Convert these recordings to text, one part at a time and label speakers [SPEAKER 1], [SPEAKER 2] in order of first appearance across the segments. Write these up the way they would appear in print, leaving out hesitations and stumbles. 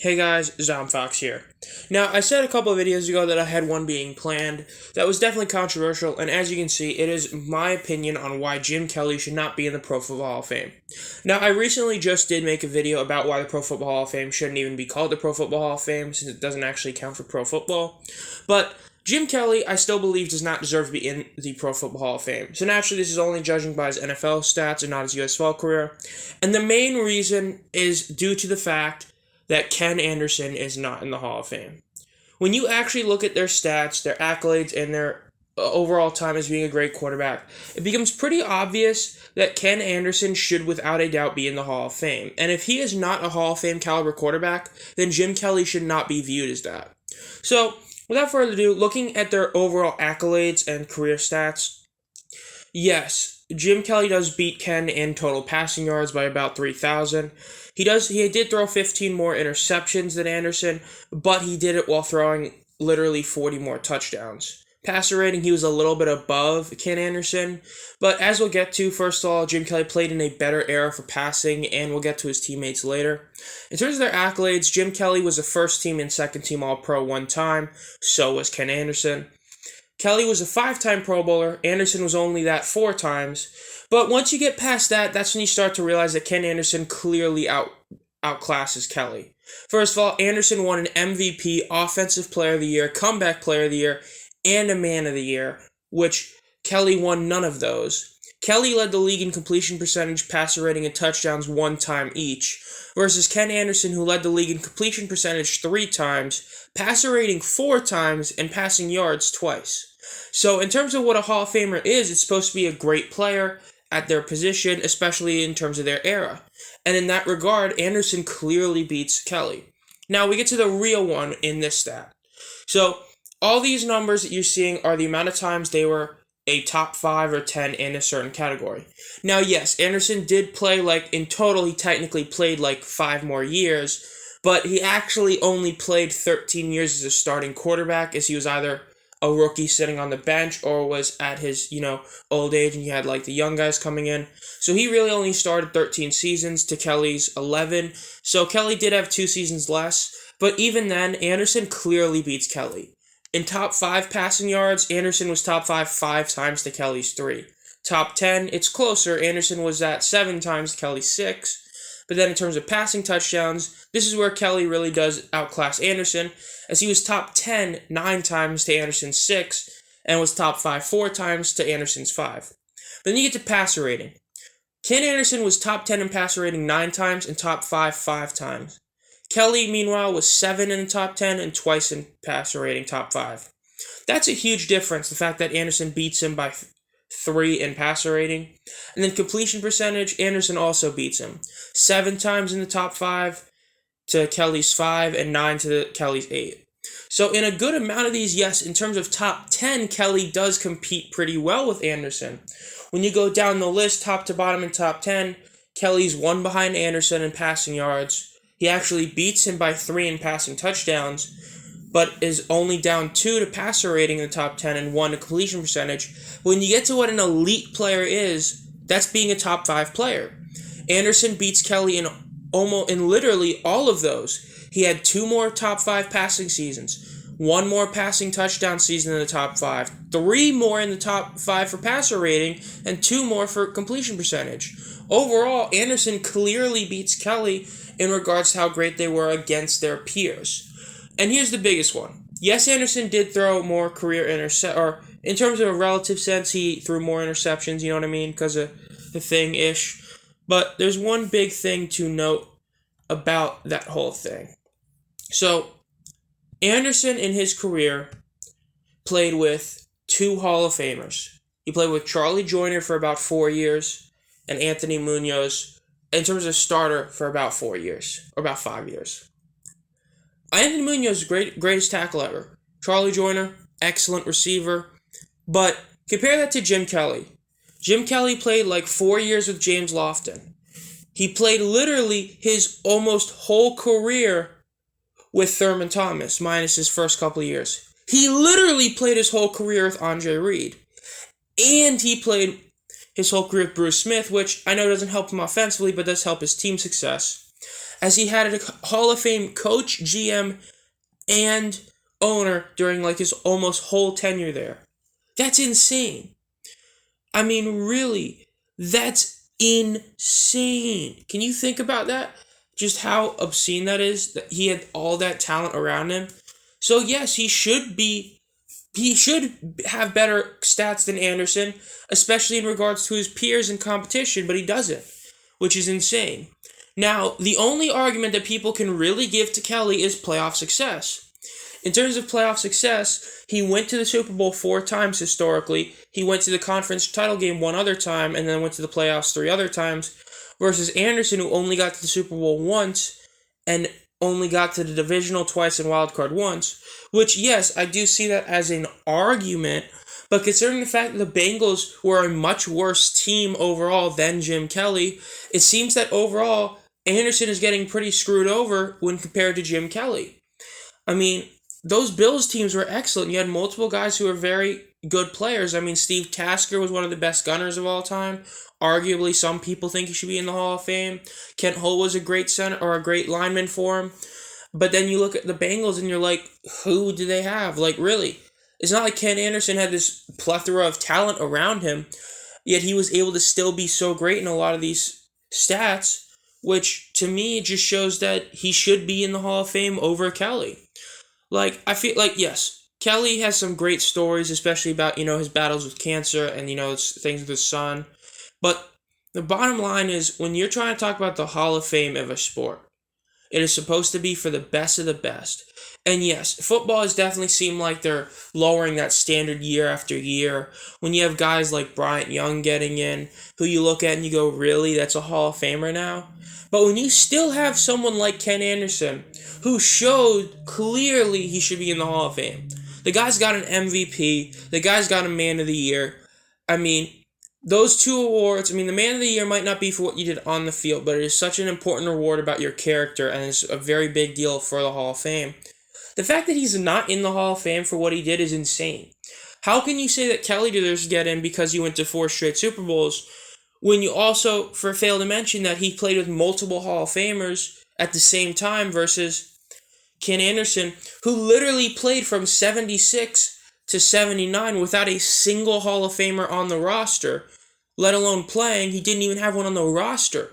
[SPEAKER 1] Hey guys, Zomfox here. Now, I said a couple of videos ago that I had one being planned. That was definitely controversial, and as you can see, it is my opinion on why Jim Kelly should not be in the Pro Football Hall of Fame. Now, I recently just did make a video about why the Pro Football Hall of Fame shouldn't even be called the Pro Football Hall of Fame, since it doesn't actually count for pro football. But Jim Kelly, I still believe, does not deserve to be in the Pro Football Hall of Fame. So naturally, this is only judging by his NFL stats and not his USFL career. And the main reason is due to the fact that Ken Anderson is not in the Hall of Fame. When you actually look at their stats, their accolades, and their overall time as being a great quarterback, it becomes pretty obvious that Ken Anderson should without a doubt be in the Hall of Fame. And if he is not a Hall of Fame caliber quarterback, then Jim Kelly should not be viewed as that. So, without further ado, looking at their overall accolades and career stats, yes, Jim Kelly does beat Ken in total passing yards by about 3,000. He did throw 15 more interceptions than Anderson, but he did it while throwing literally 40 more touchdowns. Passer rating, he was a little bit above Ken Anderson, but as we'll get to, first of all, Jim Kelly played in a better era for passing, and we'll get to his teammates later. In terms of their accolades, Jim Kelly was a first team and second team All-Pro one time, so was Ken Anderson. Kelly was a 5-time Pro Bowler, Anderson was only that 4 times, but once you get past that, that's when you start to realize that Ken Anderson clearly outclasses Kelly. First of all, Anderson won an MVP, Offensive Player of the Year, Comeback Player of the Year, and a Man of the Year, which Kelly won none of those. Kelly led the league in completion percentage, passer rating, and touchdowns 1 time each, versus Ken Anderson, who led the league in completion percentage 3 times, passer rating 4 times, and passing yards twice. So in terms of what a Hall of Famer is, it's supposed to be a great player at their position, especially in terms of their era. And in that regard, Anderson clearly beats Kelly. Now we get to the real one in this stat. So all these numbers that you're seeing are the amount of times they were a top 5 or 10 in a certain category. Now, yes, Anderson did play, in total, he technically played 5 more years, but he actually only played 13 years as a starting quarterback, as he was either a rookie sitting on the bench or was at his, old age, and you had, the young guys coming in. So he really only started 13 seasons to Kelly's 11. So Kelly did have 2 seasons less, but even then, Anderson clearly beats Kelly. In top 5 passing yards, Anderson was top 5 times to Kelly's 3. Top 10, it's closer. Anderson was at 7 times to Kelly's 6. But then in terms of passing touchdowns, this is where Kelly really does outclass Anderson, as he was top 10 9 times to Anderson's 6, and was top 5 4 times to Anderson's 5. But then you get to passer rating. Ken Anderson was top 10 in passer rating 9 times and top 5 times. Kelly, meanwhile, was 7 in the top 10 and twice in passer rating top 5. That's a huge difference, the fact that Anderson beats him by 3 in passer rating. And then completion percentage, Anderson also beats him. 7 times in the top 5 to Kelly's 5 and 9 to Kelly's 8. So in a good amount of these, yes, in terms of top 10, Kelly does compete pretty well with Anderson. When you go down the list, top to bottom in top 10, Kelly's 1 behind Anderson in passing yards. He actually beats him by 3 in passing touchdowns, but is only down 2 to passer rating in the top 10 and 1 to completion percentage. When you get to what an elite player is, that's being a top 5 player. Anderson beats Kelly in literally all of those. He had 2 more top 5 passing seasons, 1 more passing touchdown season in the top 5, 3 more in the top 5 for passer rating, and 2 more for completion percentage. Overall, Anderson clearly beats Kelly in regards to how great they were against their peers. And here's the biggest one. Yes, Anderson did throw more career or in terms of a relative sense, he threw more interceptions, you know what I mean, because of the thing-ish. But there's one big thing to note about that whole thing. So, Anderson in his career played with 2 Hall of Famers. He played with Charlie Joiner for about 4 years and Anthony Munoz in terms of starter for about 4 years, or about 5 years. Anthony Munoz, greatest tackle ever. Charlie Joiner, excellent receiver. But compare that to Jim Kelly. Jim Kelly played 4 years with James Lofton. He played literally his almost whole career with Thurman Thomas, minus his first couple of years. He literally played his whole career with Andre Reed. And he played his whole career with Bruce Smith, which I know doesn't help him offensively, but does help his team success. as he had a Hall of Fame coach, GM, and owner during like his almost whole tenure there. That's insane. I mean, really, that's insane. Can you think about that? Just how obscene that is, that he had all that talent around him. So yes, he should have better stats than Anderson, especially in regards to his peers in competition, but he doesn't, which is insane. Now, the only argument that people can really give to Kelly is playoff success. In terms of playoff success, he went to the Super Bowl 4 times historically. He went to the conference title game 1 other time, and then went to the playoffs 3 other times, versus Anderson, who only got to the Super Bowl once, and only got to the divisional twice and wildcard once, which, yes, I do see that as an argument, but considering the fact that the Bengals were a much worse team overall than Jim Kelly, it seems that overall, Anderson is getting pretty screwed over when compared to Jim Kelly. I mean, those Bills teams were excellent. You had multiple guys who were very good players. I mean, Steve Tasker was one of the best gunners of all time. Arguably, some people think he should be in the Hall of Fame. Kent Hull was a great center or a great lineman for him. But then you look at the Bengals and you're like, who do they have? Like, really? It's not like Ken Anderson had this plethora of talent around him, yet he was able to still be so great in a lot of these stats, which to me just shows that he should be in the Hall of Fame over Kelly. Like, I feel like, yes, Kelly has some great stories, especially about, his battles with cancer and, things with his son. But the bottom line is, when you're trying to talk about the Hall of Fame of a sport, it is supposed to be for the best of the best. And yes, football has definitely seemed like they're lowering that standard year after year. When you have guys like Bryant Young getting in, who you look at and you go, really, that's a Hall of Famer now? But when you still have someone like Ken Anderson, who showed clearly he should be in the Hall of Fame. The guy's got an MVP. The guy's got a Man of the Year. I mean, those 2 awards, the Man of the Year might not be for what you did on the field, but it is such an important award about your character, and it's a very big deal for the Hall of Fame. The fact that he's not in the Hall of Fame for what he did is insane. How can you say that Kelly deserves to get in because he went to 4 straight Super Bowls, when you also fail to mention that he played with multiple Hall of Famers at the same time versus Ken Anderson, who literally played from 76 to 79 without a single Hall of Famer on the roster, let alone playing. He didn't even have one on the roster.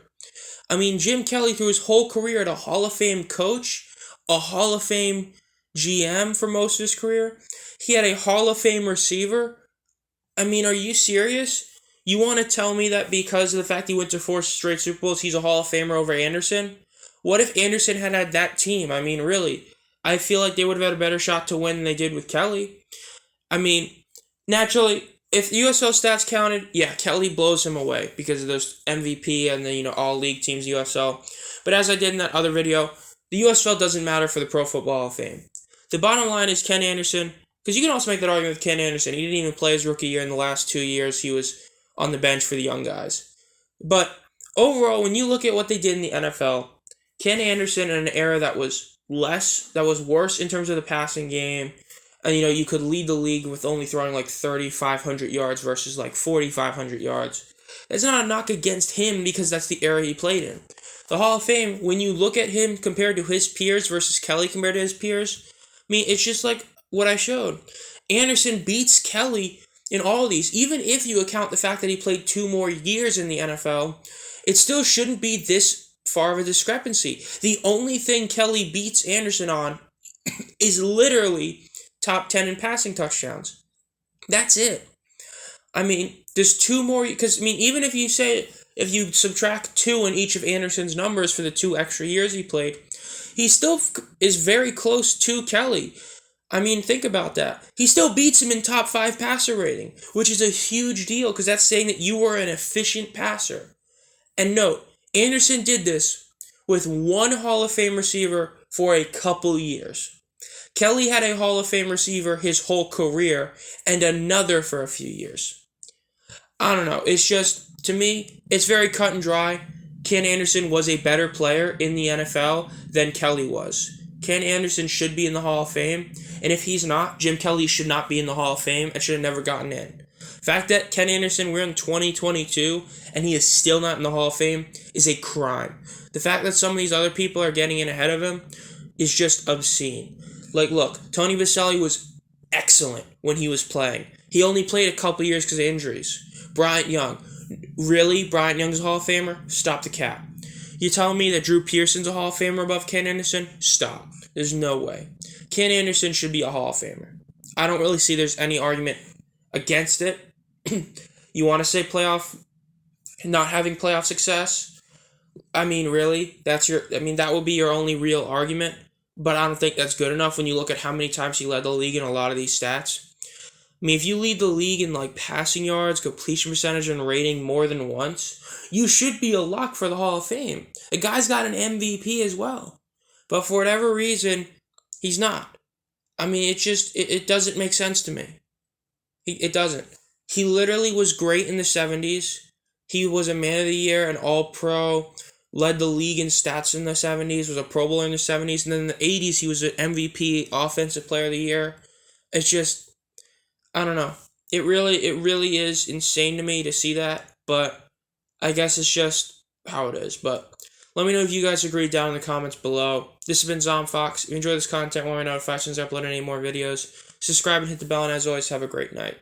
[SPEAKER 1] Jim Kelly, through his whole career, had a Hall of Fame coach, a Hall of Fame GM for most of his career. He had a Hall of Fame receiver. Are you serious? You want to tell me that because of the fact he went to 4 straight Super Bowls, he's a Hall of Famer over Anderson? What if Anderson had that team? Really, I feel like they would have had a better shot to win than they did with Kelly. Naturally, if USL stats counted, yeah, Kelly blows him away because of those MVP and the all-league teams USL. But as I did in that other video, the USL doesn't matter for the Pro Football Hall of Fame. The bottom line is Ken Anderson, because you can also make that argument with Ken Anderson. He didn't even play his rookie year in the last 2 years. He was on the bench for the young guys. But overall, when you look at what they did in the NFL, Ken Anderson in an era that was worse in terms of the passing game, and you could lead the league with only throwing like 3,500 yards versus like 4,500 yards. That's not a knock against him because that's the era he played in. The Hall of Fame, when you look at him compared to his peers versus Kelly compared to his peers, it's just like what I showed. Anderson beats Kelly in all these. Even if you account the fact that he played 2 more years in the NFL, it still shouldn't be this far of a discrepancy. The only thing Kelly beats Anderson on is literally top 10 in passing touchdowns. That's it. There's 2 more, because, even if you subtract 2 in each of Anderson's numbers for the 2 extra years he played, he still is very close to Kelly. Think about that. He still beats him in top 5 passer rating, which is a huge deal because that's saying that you were an efficient passer. And note, Anderson did this with 1 Hall of Fame receiver for a couple years. Kelly had a Hall of Fame receiver his whole career and another for a few years. I don't know. It's just, to me, it's very cut and dry. Ken Anderson was a better player in the NFL than Kelly was. Ken Anderson should be in the Hall of Fame, and if he's not, Jim Kelly should not be in the Hall of Fame and should have never gotten in. Fact that Ken Anderson, we're in 2022, and he is still not in the Hall of Fame is a crime. The fact that some of these other people are getting in ahead of him is just obscene. Like, look, Tony Baselli was excellent when he was playing. He only played a couple years because of injuries. Bryant Young. Really? Bryant Young's a Hall of Famer? Stop the cap. You telling me that Drew Pearson's a Hall of Famer above Ken Anderson? Stop. There's no way. Ken Anderson should be a Hall of Famer. I don't really see there's any argument against it. You want to say not having playoff success? I mean, really? That would be your only real argument, but I don't think that's good enough when you look at how many times he led the league in a lot of these stats. I mean, if you lead the league in like passing yards, completion percentage, and rating more than once, you should be a lock for the Hall of Fame. The guy's got an MVP as well, but for whatever reason, he's not. I mean, it doesn't make sense to me. It doesn't. He literally was great in the 70s. He was a Man of the Year, an All-Pro, led the league in stats in the 70s, was a Pro Bowler in the 70s, and then in the 80s he was an MVP, Offensive Player of the Year. It's just, I don't know. It really is insane to me to see that, but I guess it's just how it is. But let me know if you guys agree down in the comments below. This has been ZomFox. If you enjoy this content, want my notifications, upload any more videos, subscribe and hit the bell, and as always, have a great night.